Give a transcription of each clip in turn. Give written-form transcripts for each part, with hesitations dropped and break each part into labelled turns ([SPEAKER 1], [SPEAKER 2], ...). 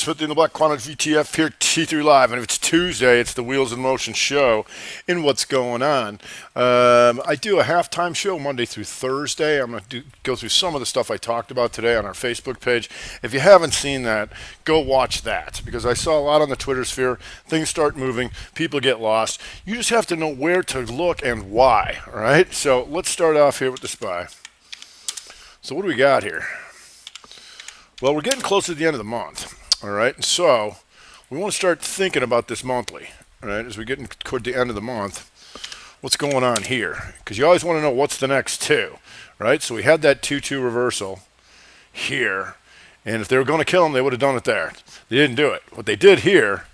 [SPEAKER 1] Smith in the Black Quant VTF here, T3 Live. And if it's Tuesday, it's the Wheels in Motion show in What's Going On. I do a halftime show Monday through Thursday. I'm going to go through some of the stuff I talked about today on our Facebook page. If you haven't seen that, go watch that, because I saw a lot on the Twitter sphere. Things start moving. People get lost. You just have to know where to look and why, all right? So let's start off here with the SPY. So what do we got here? Well, we're getting close to the end of the month, all right? So we want to start thinking about this monthly, all right, as we get toward the end of the month. What's going on here? Because you always want to know what's the next two, right? So we had that 2-2 reversal here, and if they were going to kill them, they would have done it there. They didn't do it. What they did here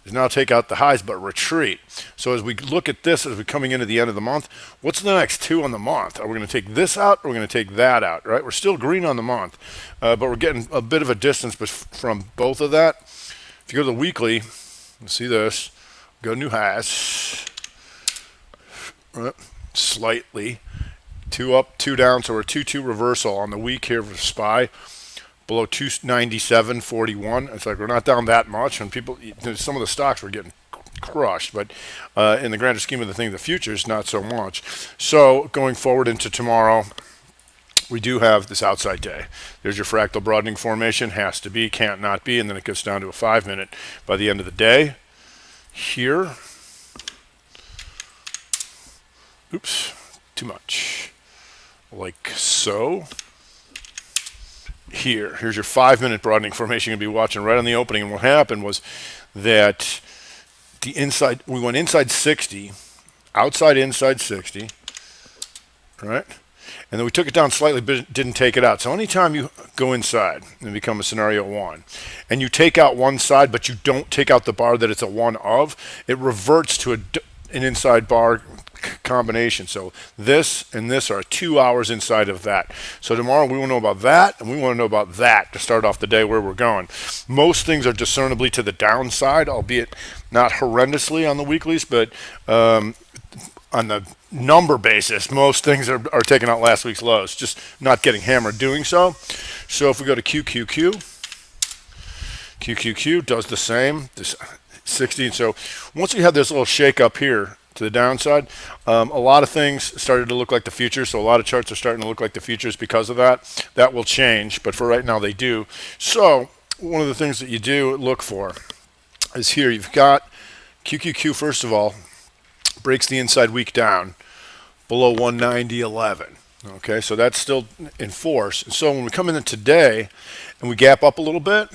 [SPEAKER 1] is now take out the highs but retreat. So as we look at this as we're coming into the end of the month, what's the next two on the month? Are we going to take this out, or are we going to take that out, right? We're still green on the month, but we're getting a bit of a distance from both of that. If you go to the weekly, you see this. Go to new highs. Slightly. 2 up, 2 down, so we're 2-2 reversal on the week here for SPY. Below 297.41. It's like we're not down that much, and people, some of the stocks were getting crushed, but in the grander scheme of the thing, the futures not so much. So going forward into tomorrow, we do have this outside day. There's your fractal broadening formation. Has to be, can't not be, and then it gets down to a 5-minute by the end of the day. Here, oops, too much, like so. Here's your 5-minute broadening formation you're going to be watching right on the opening. And what happened was that we went inside 60, outside inside 60, right? And then we took it down slightly, but didn't take it out. So anytime you go inside and become a scenario 1, and you take out one side, but you don't take out the bar that it's a 1 of, it reverts to an inside bar combination. So this and this are 2 hours inside of that. So tomorrow we want to know about that, and we want to know about that to start off the day where we're going. Most things are discernibly to the downside, albeit not horrendously on the weeklies, but on the number basis, most things are taking out last week's lows, just not getting hammered doing so. So if we go to QQQ does the same, this 60. And so once we have this little shake up here to the downside, a lot of things started to look like the futures. So a lot of charts are starting to look like the futures because of that. That will change, but for right now they do. So one of the things that you do look for is here. You've got QQQ, first of all, breaks the inside week down below 190.11. Okay, so that's still in force. And so when we come in today and we gap up a little bit,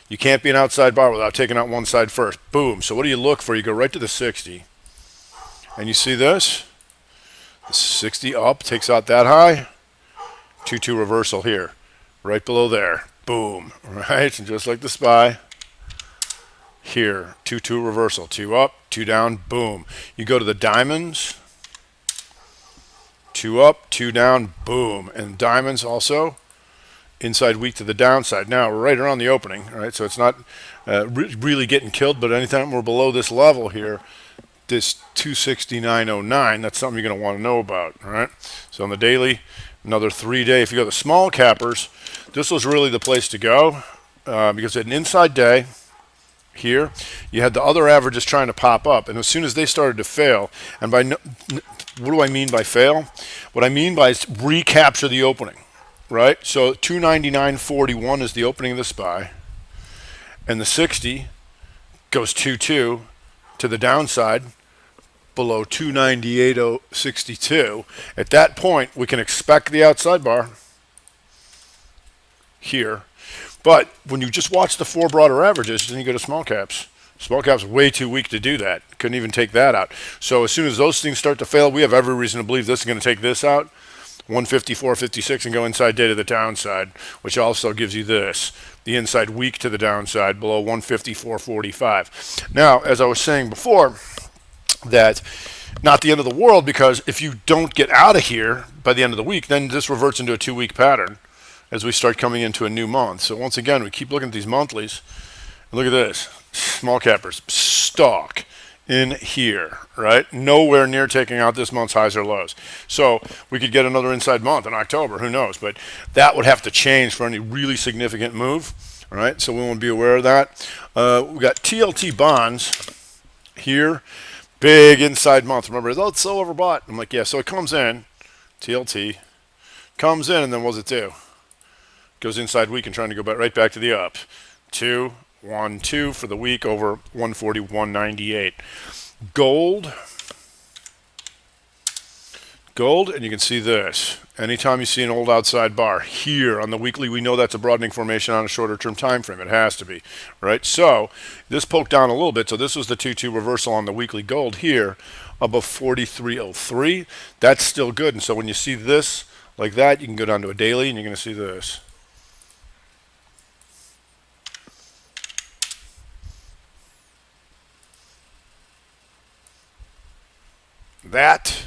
[SPEAKER 1] you can't be an outside bar without taking out one side first. Boom. So what do you look for? You go right to the 60. And you see this? The 60 up, takes out that high. 2-2 reversal here. Right below there. Boom. Right? And just like the SPY. Here, 2-2 reversal. 2 up, 2 down, boom. You go to the diamonds. 2 up, 2 down, boom. And diamonds also inside weak to the downside. Now we're right around the opening, all right? So it's not really getting killed, but anytime we're below this level here, this 269.09, that's something you're going to want to know about, all right? So on the daily, another 3-day. If you go to small cappers, this was really the place to go because at an inside day here, you had the other averages trying to pop up, and as soon as they started to fail, and what do I mean by fail? What I mean by is recapture the opening, right? So 299.41 is the opening of the SPY, and the 60 goes 2-2 to the downside below 298.62. At that point, we can expect the outside bar here. But when you just watch the 4 broader averages, then you go to small caps. Small caps are way too weak to do that. Couldn't even take that out. So as soon as those things start to fail, we have every reason to believe this is going to take this out, 154.56, and go inside day to the downside, which also gives you this, the inside weak to the downside below 154.45. Now, as I was saying before, that not the end of the world, because if you don't get out of here by the end of the week, then this reverts into a 2-week pattern as we start coming into a new month. So once again, we keep looking at these monthlies. And look at this. Small cappers stock in here, right? Nowhere near taking out this month's highs or lows. So we could get another inside month in October. Who knows? But that would have to change for any really significant move. All right, so we want to be aware of that. We got TLT bonds here, big inside month. Remember, oh, it's so overbought. I'm like, yeah, so it comes in, TLT, comes in, and then what does it do? Goes inside week and trying to go back, right back to the up. 2, 1, 2 for the week over 141.98. Gold, and you can see this. Anytime you see an old outside bar here on the weekly, we know that's a broadening formation on a shorter term time frame. It has to be, right? So this poked down a little bit. So this was the 2-2 reversal on the weekly gold here above 43.03. That's still good. And so when you see this like that, you can go down to a daily and you're going to see this. That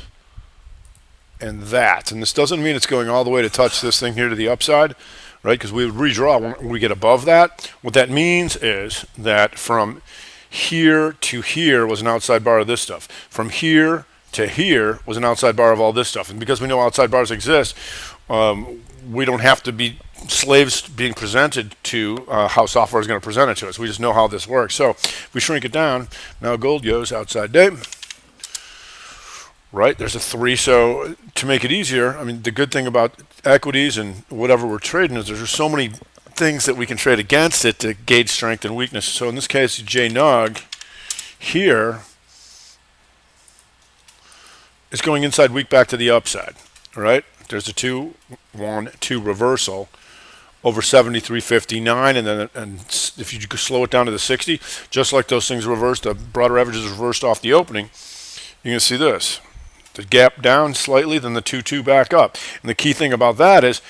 [SPEAKER 1] and that. And this doesn't mean it's going all the way to touch this thing here to the upside, right? Because we would redraw when we get above that. What that means is that from here to here was an outside bar of this stuff. From here to here was an outside bar of all this stuff. And because we know outside bars exist, we don't have to be slaves being presented to how software is going to present it to us. We just know how this works. So if we shrink it down, now gold goes outside day. Right, there's a 3. So to make it easier, I mean, the good thing about equities and whatever we're trading is there's so many things that we can trade against it to gauge strength and weakness. So in this case, JNUG here is going inside weak back to the upside. Right, there's a 2, 1, 2 reversal over 73.59, and then if you slow it down to the 60, just like those things reversed, the broader averages reversed off the opening, you can see this. The gap down slightly, then the 2-2 back up. And the key thing about that is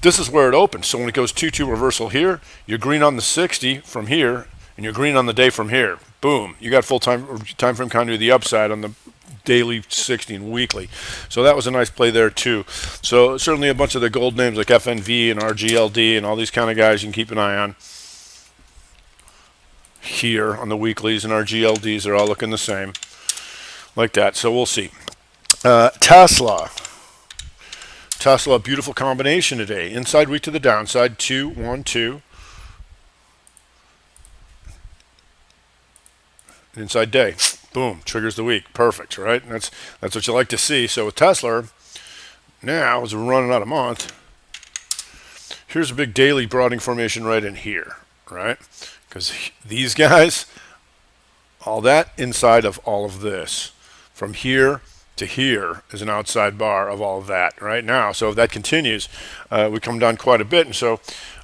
[SPEAKER 1] this is where it opens. So when it goes 2-2 reversal here, you're green on the 60 from here, and you're green on the day from here. Boom. You got full time frame continuity the upside on the daily, 60, and weekly. So that was a nice play there too. So certainly a bunch of the gold names like FNV and RGLD and all these kind of guys you can keep an eye on. Here on the weeklies and RGLDs, they're all looking the same. Like that. So we'll see. Tesla, beautiful combination today. Inside week to the downside, 2, 1, 2. Inside day, boom, triggers the week. Perfect, right? And that's what you like to see. So with Tesla, now as we're running out of month, here's a big daily broadening formation right in here, right? Because these guys, all that inside of all of this, from here to here is an outside bar of all of that right now. So if that continues, we come down quite a bit. And so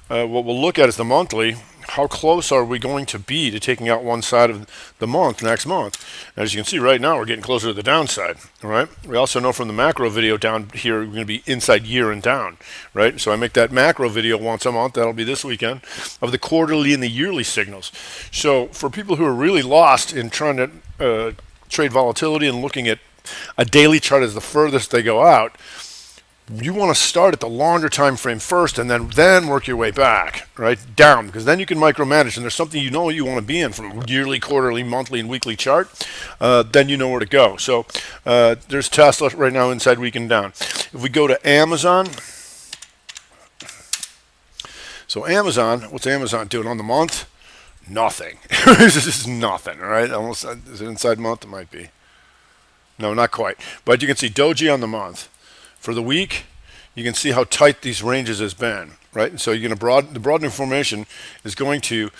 [SPEAKER 1] what we'll look at is the monthly. How close are we going to be to taking out one side of the month next month? As you can see right now, we're getting closer to the downside, right? We also know from the macro video down here, we're going to be inside year and down, right? So I make that macro video once a month. That'll be this weekend of the quarterly and the yearly signals. So for people who are really lost in trying to trade volatility and looking at a daily chart as the furthest they go out, you want to start at the longer time frame first and then work your way back, right, down, because then you can micromanage, and there's something you know you want to be in from yearly, quarterly, monthly, and weekly chart, then you know where to go. So there's Tesla right now inside week and down. If we go to Amazon, so Amazon, what's Amazon doing on the month? Nothing. This is nothing, right? Almost, is it inside month? It might be. No, not quite. But you can see Doji on the month. For the week, you can see how tight these ranges has been, right? And so you're going to the broadening formation is going to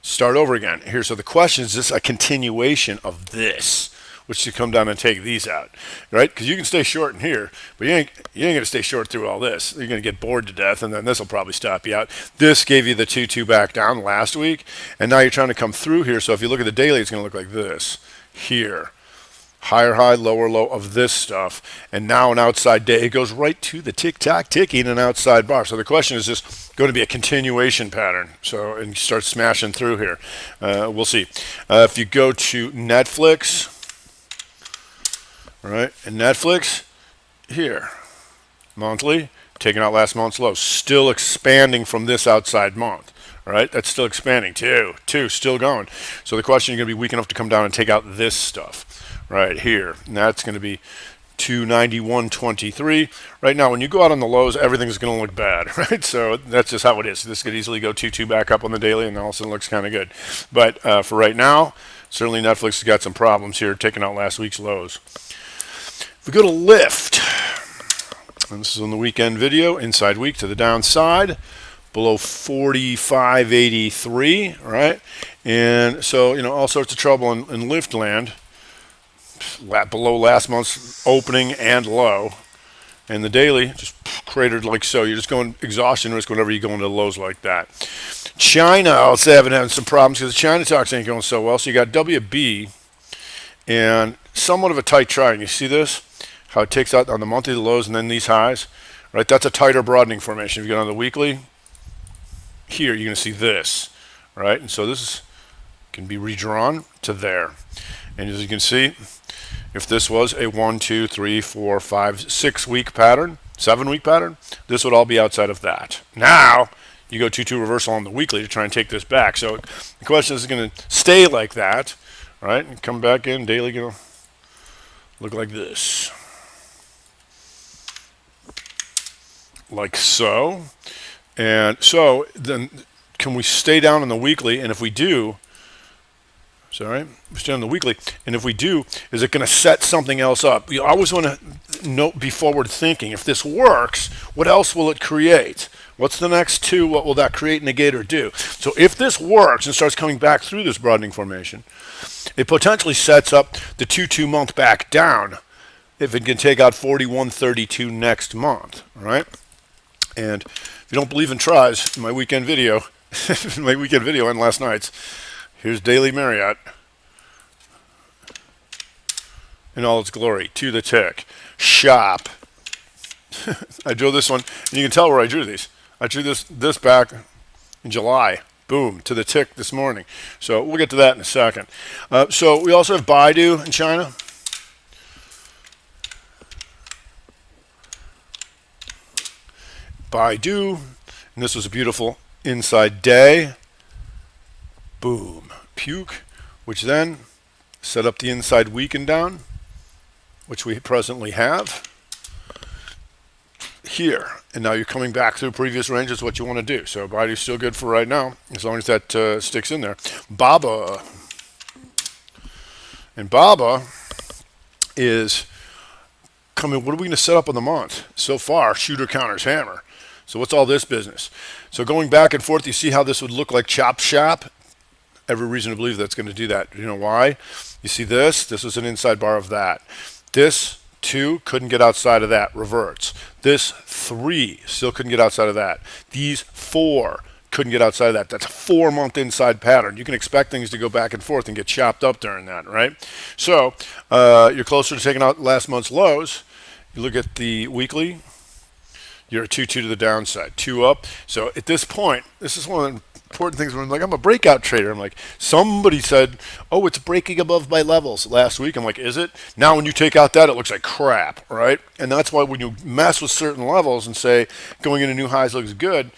[SPEAKER 1] start over again here. So the question is this a continuation of this, which should come down and take these out, right? Because you can stay short in here, but you ain't going to stay short through all this. You're going to get bored to death, and then this will probably stop you out. This gave you the 2-2 back down last week, and now you're trying to come through here. So if you look at the daily, it's going to look like this here. Higher high, lower low of this stuff, and now an outside day. It goes right to the tick-tock ticking an outside bar. So the question is just going to be a continuation pattern. So and you start smashing through here. We'll see. If you go to Netflix, right, and Netflix here, monthly, taking out last month's low, still expanding from this outside month. All right, that's still expanding. Two, still going. So the question is going to be weak enough to come down and take out this stuff right here. And that's going to be 291.23. Right now, when you go out on the lows, everything's going to look bad, right? So that's just how it is. This could easily go 2-2 back up on the daily, and all of a sudden looks kind of good. But for right now, certainly Netflix has got some problems here, taking out last week's lows. If we go to Lyft, and this is on the weekend video, inside week to the downside, below 45.83, right? And so, all sorts of trouble in Lyft land, below last month's opening and low. And the daily just cratered like so. You're just going exhaustion risk whenever you go into lows like that. China also having some problems because the China stocks ain't going so well. So you got WB and somewhat of a tight triangle. You see this? How it takes out on the monthly the lows and then these highs, right? That's a tighter broadening formation. If you go on the weekly, here you're going to see this, right? And so this can be redrawn to there. And as you can see, if this was a 1, 2, 3, 4, 5, 6 week pattern, 7 week pattern, this would all be outside of that. Now you go 2-2 reversal on the weekly to try and take this back. So the question is going to stay like that, right? And come back in daily, going to look like this. Like so. And so then can we stay down on the weekly? And if we do, we stay on the weekly, and if we do, is it going to set something else up? You always want to be forward thinking. If this works, what else will it create? What's the next two? What will that create, negate, or do? So if this works and starts coming back through this broadening formation, it potentially sets up the 2-2 month back down if it can take out 41.32 next month, right? And if you don't believe in tries, in my weekend video, and last night's, here's daily Marriott in all its glory, to the tick. Shop. I drew this one, and you can tell where I drew these. I drew this back in July. Boom, to the tick this morning. So we'll get to that in a second. So we also have Baidu in China. Baidu, and this was a beautiful inside day. Boom, puke, which then set up the inside week and down, which we presently have here. And now you're coming back through previous ranges, what you want to do. So Baidu's still good for right now, as long as that sticks in there. Baba. And Baba is coming, what are we going to set up on the month? So far, shooter, counters, hammer. So what's all this business? So going back and forth, you see how this would look like chop shop? Every reason to believe that's going to do that. You know why? You see this? This was an inside bar of that. This 2 couldn't get outside of that. Reverts. This 3 still couldn't get outside of that. These 4 couldn't get outside of that. That's a 4-month inside pattern. You can expect things to go back and forth and get chopped up during that, right? So you're closer to taking out last month's lows. You look at the weekly. You're a 2-2 to the downside, 2 up. So at this point, this is one of the important things when I'm like, I'm a breakout trader. I'm like, somebody said, oh, it's breaking above my levels last week. I'm like, is it? Now when you take out that, it looks like crap, right? And that's why when you mess with certain levels and say going into new highs looks good,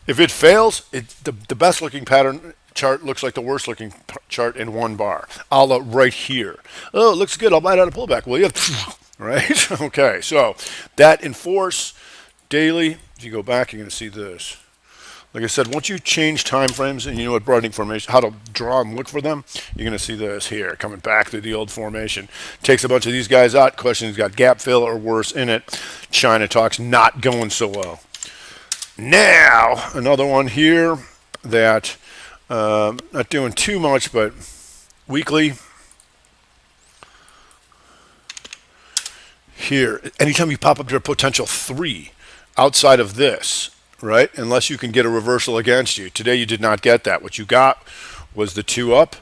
[SPEAKER 1] if it fails, the best looking pattern chart looks like the worst looking chart in one bar, a la right here. Oh, it looks good. I'll buy it on a pullback, will you? Right? Okay, so that enforce daily, if you go back, you're going to see this. Like I said, once you change time frames and you know what broadening formation, how to draw and look for them, you're going to see this here coming back through the old formation. Takes a bunch of these guys out. Question has got gap fill or worse in it. China talks not going so well. Now, another one here that not doing too much, but weekly. Here, anytime you pop up to a potential 3 outside of this, right? Unless you can get a reversal against you. Today you did not get that. What you got was the 2 up,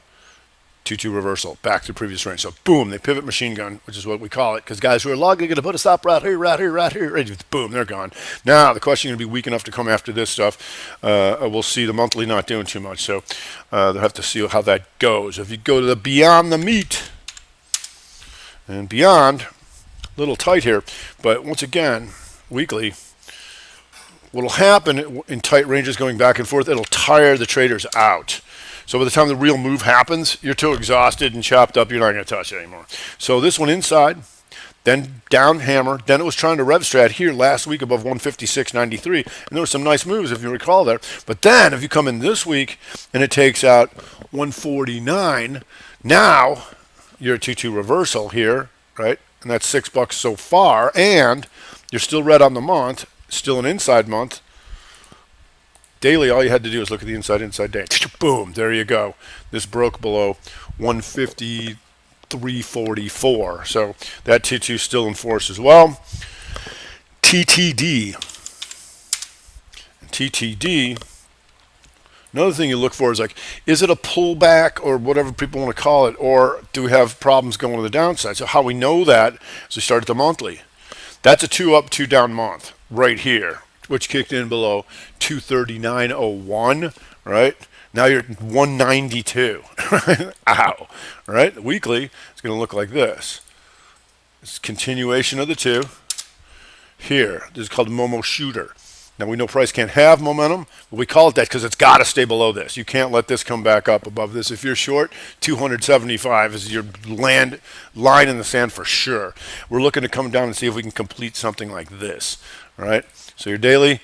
[SPEAKER 1] 2-2 reversal, back to previous range. So boom, they pivot machine gun, which is what we call it, because guys who are long, they're going to put a stop right here, right here, right here, right, boom, they're gone. Now the question is going to be weak enough to come after this stuff. We'll see the monthly not doing too much, so they'll have to see how that goes. If you go to the beyond the meat and beyond, a little tight here, but once again, weekly, what will happen in tight ranges going back and forth, it'll tire the traders out. So by the time the real move happens, you're too exhausted and chopped up, you're not going to touch it anymore. So this one inside, then down hammer. Then it was trying to rev strat here last week above 156.93, and there were some nice moves if you recall there. But then if you come in this week and it takes out 149, now you're a 2-2 reversal here, right? And that's $6 so far, and you're still red on the month, still an inside month. Daily, all you had to do is look at the inside day. Boom, there you go. This broke below 153.44. So that T2 still in force as well. TTD. TTD, another thing you look for is like, is it a pullback or whatever people want to call it, or do we have problems going to the downside? So how we know that is we start at the monthly. That's a 2 up, 2 down month right here, which kicked in below 239.01, right? Now you're at 192. Ow, right? The weekly is going to look like this. It's continuation of the 2. Here, this is called Momo Shooter. Now we know price can't have momentum, but we call it that because it's got to stay below this. You can't let this come back up above this. If you're short, 275 is your line in the sand for sure. We're looking to come down and see if we can complete something like this, right? So your daily,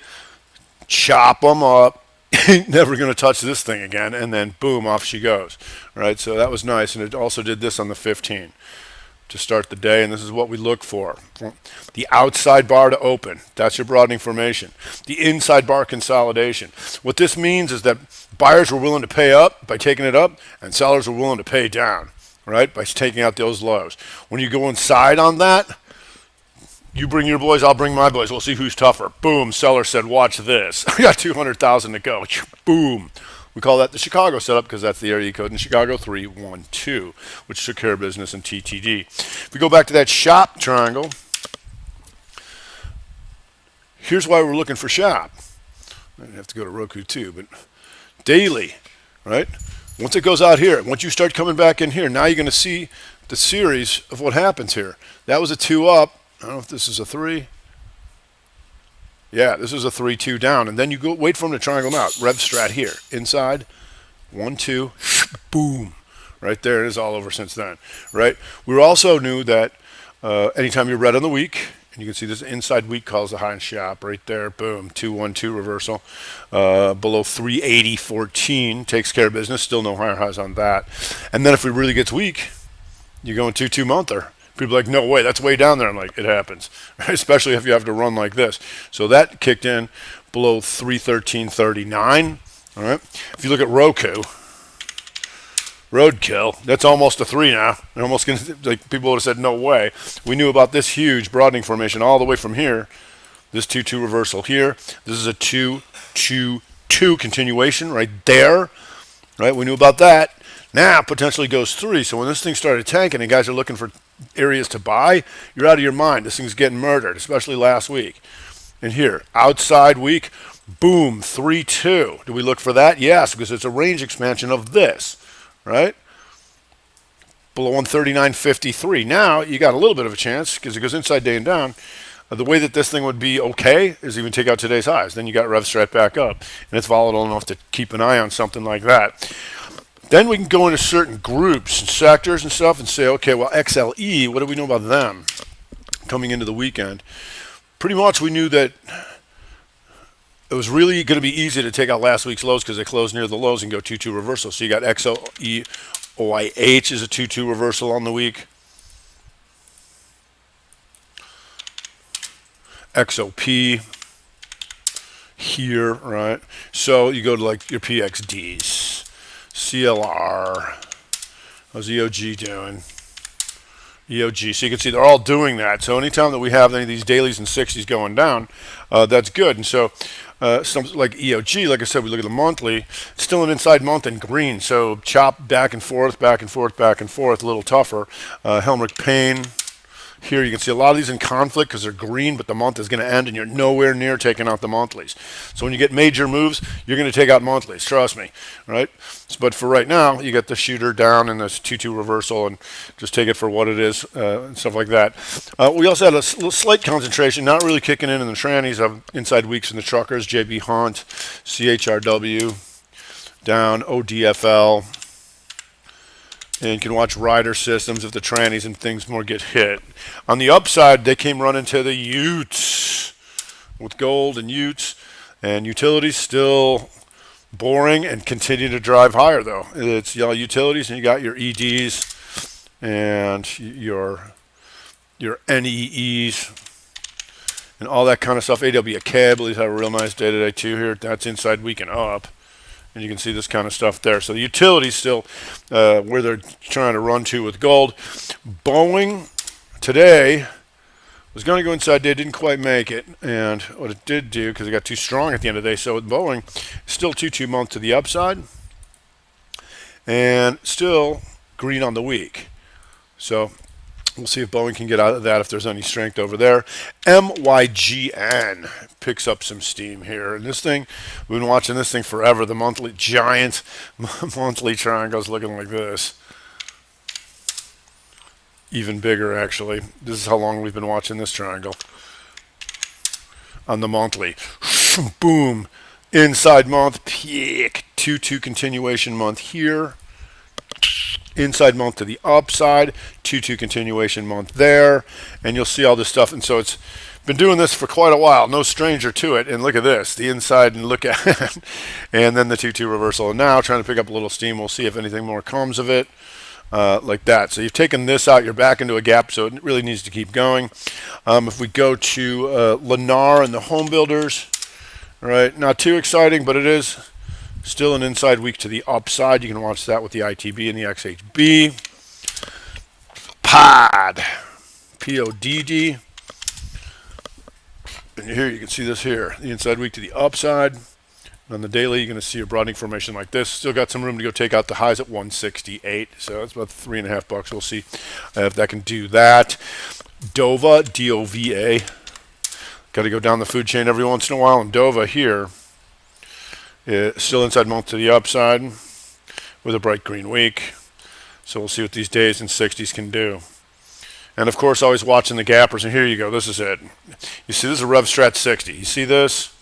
[SPEAKER 1] chop them up. Ain't never going to touch this thing again, and then boom, off she goes, right? So that was nice, and it also did this on the 15 to start the day, and this is what we look for. The outside bar to open, that's your broadening formation. The inside bar consolidation. What this means is that buyers were willing to pay up by taking it up, and sellers were willing to pay down, right, by taking out those lows. When you go inside on that, you bring your boys, I'll bring my boys. We'll see who's tougher. Boom, seller said, watch this. I got 200,000 to go. Boom. We call that the Chicago setup because that's the area code in Chicago 312, which took care of business in TTD. If we go back to that shop triangle, here's why we're looking for shop. I have to go to Roku too, but daily, right? Once it goes out here, once you start coming back in here, now you're going to see the series of what happens here. That was a 2 up. I don't know if this is a 3. Yeah, this is a 3-2 down, and then you go wait for them to triangle them out. Rev strat here, inside, 1, 2, boom, right there. It is all over since then, right? We also knew that anytime you're red on the week, and you can see this inside week calls the high and shop right there, boom, 2-1-2 reversal, below 380.14 takes care of business. Still no higher highs on that, and then if it really gets weak, you go in 2-2 monther. People are like, no way, that's way down there. I'm like, it happens, right? Especially if you have to run like this. So that kicked in below 313.39. All right. If you look at Roku, roadkill, that's almost a 3 now. And almost gonna, like people would have said, no way. We knew about this huge broadening formation all the way from here. This 2-2 reversal here. This is a 2-2-2 continuation right there. Right. We knew about that. Now potentially goes 3. So when this thing started tanking and guys are looking for areas to buy, you're out of your mind. This thing's getting murdered, especially last week. And here, outside week, boom, 3-2. Do we look for that? Yes, because it's a range expansion of this, right? Below 139.53. Now you got a little bit of a chance because it goes inside day and down. The way that this thing would be okay is even take out today's highs. Then you got rev strat back up, and it's volatile enough to keep an eye on something like that. Then we can go into certain groups and sectors and stuff and say, okay, well, XLE, what do we know about them coming into the weekend? Pretty much we knew that it was really going to be easy to take out last week's lows because they closed near the lows and go 2-2 reversal. So you got XLE, OIH is a 2-2 reversal on the week. XOP here, right? So you go to like your PXDs. CLR, how's EOG doing? EOG, so you can see they're all doing that. So anytime that we have any of these dailies and 60s going down, that's good. And so something like EOG, like I said, we look at the monthly, it's still an inside month in green. So chop back and forth, back and forth, back and forth, a little tougher. Helmrich Payne. Here you can see a lot of these in conflict because they're green, but the month is going to end and you're nowhere near taking out the monthlies. So when you get major moves, you're going to take out monthlies, trust me, right? But for right now, you got the shooter down and this 2-2 reversal and just take it for what it is and stuff like that. We also had a slight concentration, not really kicking in the trannies of inside weeks in the truckers, JB Hunt, CHRW, down, ODFL, And you can watch rider systems if the trannies and things more get hit. On the upside, they came running to the Utes with gold and Utes. And utilities still boring and continue to drive higher, though. It's yellow utilities, and you got your EDs and your NEEs and all that kind of stuff. AWK, I believe, have a real nice day today, too, here. That's inside week and up. And you can see this kind of stuff there. So the utilities still where they're trying to run to with gold. Boeing today was going to go inside day, didn't quite make it. And what it did do, because it got too strong at the end of the day, so with Boeing, still 2-2 month to the upside. And still green on the week. So we'll see if Boeing can get out of that, if there's any strength over there. MYGN picks up some steam here. And this thing, we've been watching this thing forever. The monthly giant monthly triangle's looking like this. Even bigger, actually. This is how long we've been watching this triangle. On the monthly. Boom. Inside month, peak. 2-2 continuation month here. Inside month to the upside, 2-2 continuation month there, and you'll see all this stuff. And so it's been doing this for quite a while, no stranger to it. And look at this, the inside, and look at it. And then the 2-2 reversal. And now trying to pick up a little steam. We'll see if anything more comes of it, like that. So you've taken this out, you're back into a gap, so it really needs to keep going. If we go to Lennar and the home builders, right, not too exciting, but it is still an inside week to the upside. You can watch that with the ITB and the XHB. PODD. P-O-D-D. And here you can see this here. The inside week to the upside. On the daily, you're going to see a broadening formation like this. Still got some room to go take out the highs at 168. So that's about $3.50. We'll see if that can do that. DOVA, D-O-V-A. Got to go down the food chain every once in a while. And DOVA here, still inside month to the upside with a bright green week. So we'll see what these days and 60s can do. And of course, always watching the gappers. And here you go. This is it. You see, this is a Rev Strat 60. You see this?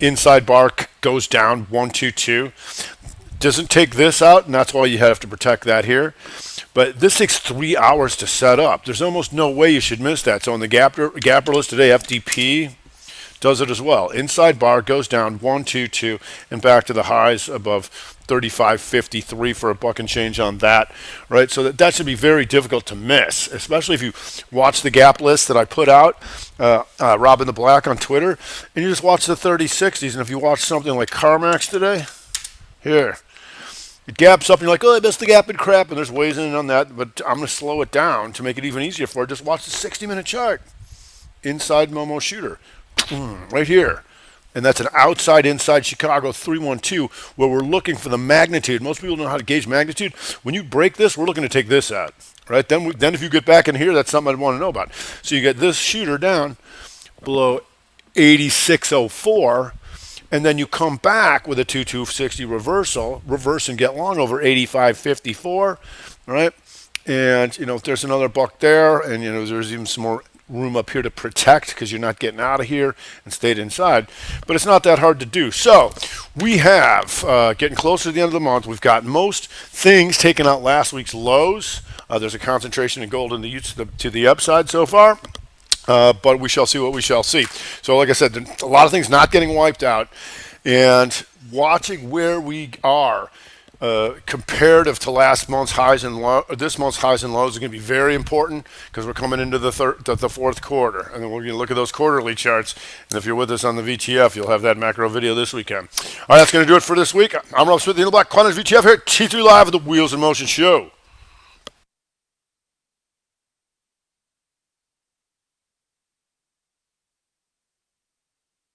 [SPEAKER 1] Inside bar goes down 122. Doesn't take this out, and that's why you have to protect that here. But this takes 3 hours to set up. There's almost no way you should miss that. So on the gapper list today, FDP does it as well. Inside bar goes down 122 and back to the highs above 35.53 for a buck and change on that, right? So that should be very difficult to miss, especially if you watch the gap list that I put out, Robin the Black on Twitter, and you just watch the 30-60s. And if you watch something like CarMax today, here, it gaps up and you're like, oh, I missed the gap and crap, and there's ways in on that, but I'm going to slow it down to make it even easier for it. Just watch the 60-minute chart. Inside Momo Shooter. Right here. And that's an outside-inside Chicago 312 where we're looking for the magnitude. Most people know how to gauge magnitude. When you break this, we're looking to take this out. Right? Then if you get back in here, that's something I'd want to know about. So you get this shooter down below 86.04, and then you come back with a 2260 reversal, reverse and get long over 85.54, right? And, if there's another buck there, and, there's even some more room up here to protect because you're not getting out of here and stayed inside, but it's not that hard to do. So we have getting closer to the end of the month. We've got most things taking out last week's lows. There's a concentration in gold in the Utes to the upside so far, but we shall see what we shall see. So like I said, a lot of things not getting wiped out, and watching where we are comparative to last month's highs and lows, this month's highs and lows is going to be very important because we're coming into the fourth quarter, and then we're going to look at those quarterly charts. And if you're with us on the VTF, you'll have that macro video this weekend. All right, that's going to do it for this week. I'm Rob Smith, the Black Quant VTF here at T3 Live of the Wheels in Motion Show.